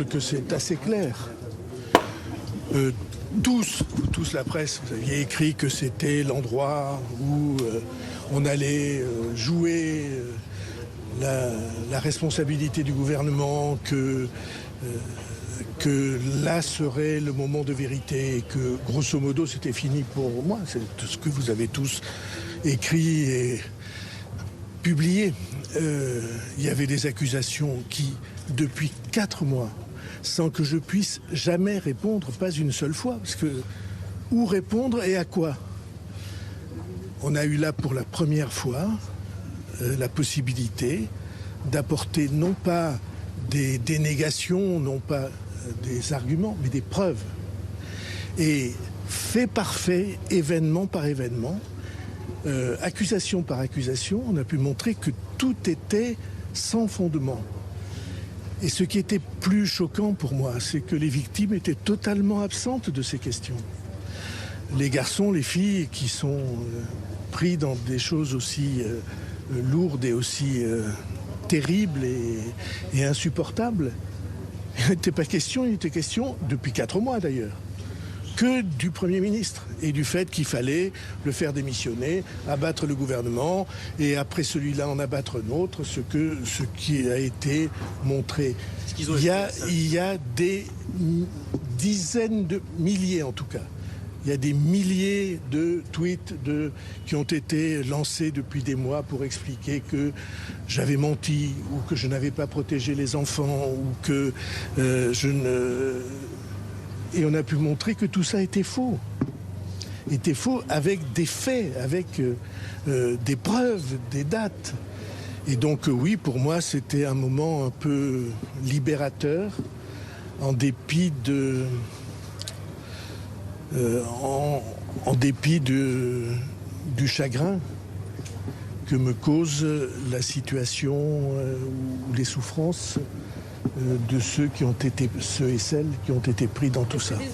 Que c'est assez clair. Tous la presse, vous aviez écrit que c'était l'endroit où on allait jouer la responsabilité du gouvernement, que là serait le moment de vérité et que grosso modo c'était fini pour moi. C'est tout ce que vous avez tous écrit et publié. Il y avait des accusations qui, depuis 4 mois, sans que je puisse jamais répondre, pas une seule fois, parce que où répondre et à quoi? On a eu là pour la première fois la possibilité d'apporter non pas des dénégations, non pas des arguments, mais des preuves. Et fait par fait, événement par événement, accusation par accusation, on a pu montrer que tout était sans fondement. Et ce qui était plus choquant pour moi, c'est que les victimes étaient totalement absentes de ces questions. Les garçons, les filles qui sont pris dans des choses aussi lourdes et aussi terribles et insupportables, il n'était pas question, il était question, depuis 4 mois d'ailleurs, que du Premier ministre et du fait qu'il fallait le faire démissionner, abattre le gouvernement et après celui-là en abattre un autre, ce qui a été montré. Il y a des dizaines de milliers en tout cas. Il y a des milliers de tweets qui ont été lancés depuis des mois pour expliquer que j'avais menti ou que je n'avais pas protégé les enfants ou que Et on a pu montrer que tout ça était faux. Était faux avec des faits, avec des preuves, des dates. Et donc oui, pour moi, c'était un moment un peu libérateur, en dépit du chagrin que me cause la situation ou les souffrances de ceux et celles qui ont été pris dans tout ça.